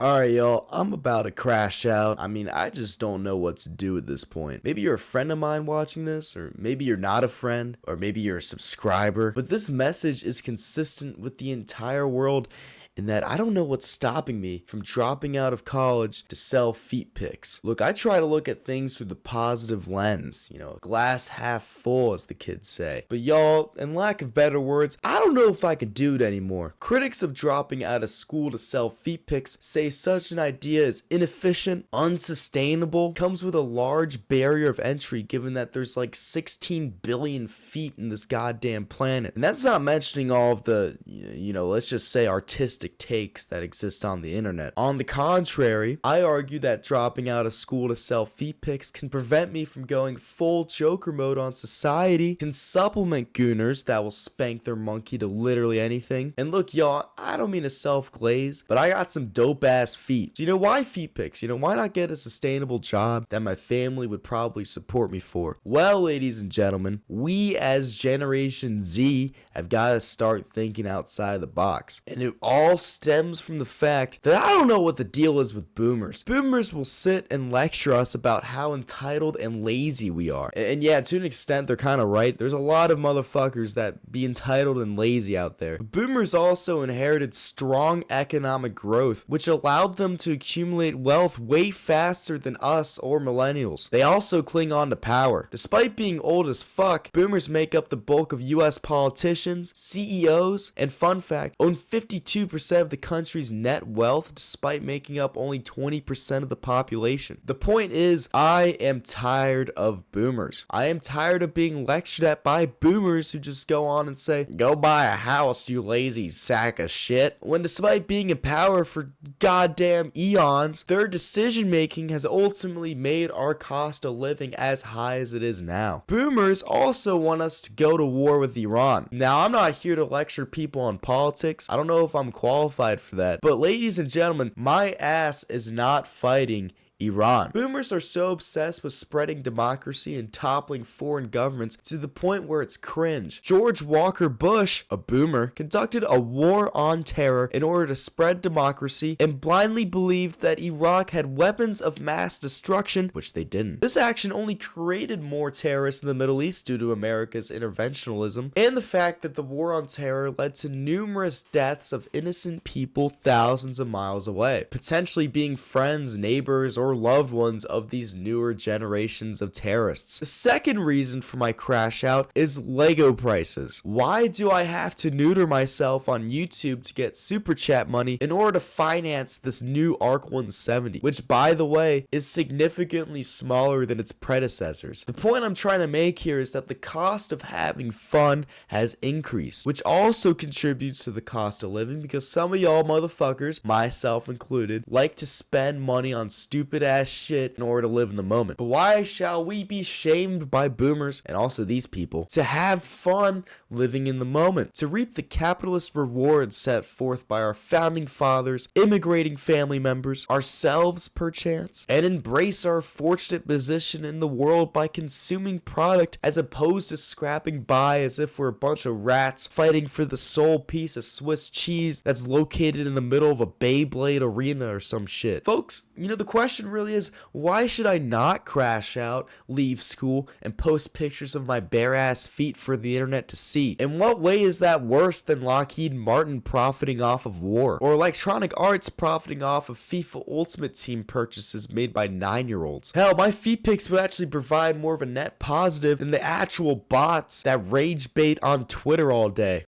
Alright, y'all, I'm about to crash out. I just don't know what to do at this point. Maybe you're a friend of mine watching this, or maybe you're not a friend, or maybe you're a subscriber. But this message is consistent with the entire world in that I don't know what's stopping me from dropping out of college to sell feet pics. Look, I try to look at things through the positive lens, glass half full, as the kids say. But y'all, in lack of better words, I don't know if I can do it anymore. Critics of dropping out of school to sell feet pics say such an idea is inefficient, unsustainable, comes with a large barrier of entry given that there's like 16 billion feet in this goddamn planet. And that's not mentioning all of the, let's just say artistic takes that exist on the internet. On the contrary, I argue that dropping out of school to sell feet pics can prevent me from going full Joker mode on society, can supplement gooners that will spank their monkey to literally anything. And look, y'all, I don't mean to self-glaze, but I got some dope ass feet. So, why feet pics? Why not get a sustainable job that my family would probably support me for? Well, ladies and gentlemen, we as Generation Z have got to start thinking outside the box. And it all stems from the fact that I don't know what the deal is with boomers. Boomers will sit and lecture us about how entitled and lazy we are. And yeah, to an extent, they're kind of right. There's a lot of motherfuckers that be entitled and lazy out there. But boomers also inherited strong economic growth, which allowed them to accumulate wealth way faster than us or millennials. They also cling on to power. Despite being old as fuck, boomers make up the bulk of US politicians, CEOs, and fun fact, own 52% of the country's net wealth despite making up only 20% of the population. The point is, I am tired of boomers. I am tired of being lectured at by boomers who just go on and say, "Go buy a house, you lazy sack of shit," when despite being in power for goddamn eons, their decision making has ultimately made our cost of living as high as it is now. Boomers also want us to go to war with Iran. Now, I'm not here to lecture people on politics. I don't know if I'm qualified for that. But ladies and gentlemen, my ass is not fighting Iran. Boomers are so obsessed with spreading democracy and toppling foreign governments to the point where it's cringe. George Walker Bush, a boomer, conducted a war on terror in order to spread democracy and blindly believed that Iraq had weapons of mass destruction, which they didn't. This action only created more terrorists in the Middle East due to America's interventionism and the fact that the war on terror led to numerous deaths of innocent people thousands of miles away, potentially being friends, neighbors, or loved ones of these newer generations of terrorists. The second reason for my crash out is Lego prices. Why do I have to neuter myself on YouTube to get super chat money in order to finance this new Arc 170, which by the way is significantly smaller than its predecessors? The point I'm trying to make here is that the cost of having fun has increased, which also contributes to the cost of living because some of y'all motherfuckers, myself included, like to spend money on stupid ass shit in order to live in the moment. But why shall we be shamed by boomers and also these people to have fun living in the moment, to reap the capitalist rewards set forth by our founding fathers, immigrating family members, ourselves perchance, and embrace our fortunate position in the world by consuming product as opposed to scrapping by as if we're a bunch of rats fighting for the sole piece of Swiss cheese that's located in the middle of a Beyblade arena or some shit. Folks, the question really is, why should I not crash out, leave school, and post pictures of my bare ass feet for the internet to see? In what way is that worse than Lockheed Martin profiting off of war? Or Electronic Arts profiting off of FIFA Ultimate Team purchases made by 9-year-olds? Hell, my feet pics would actually provide more of a net positive than the actual bots that rage bait on Twitter all day.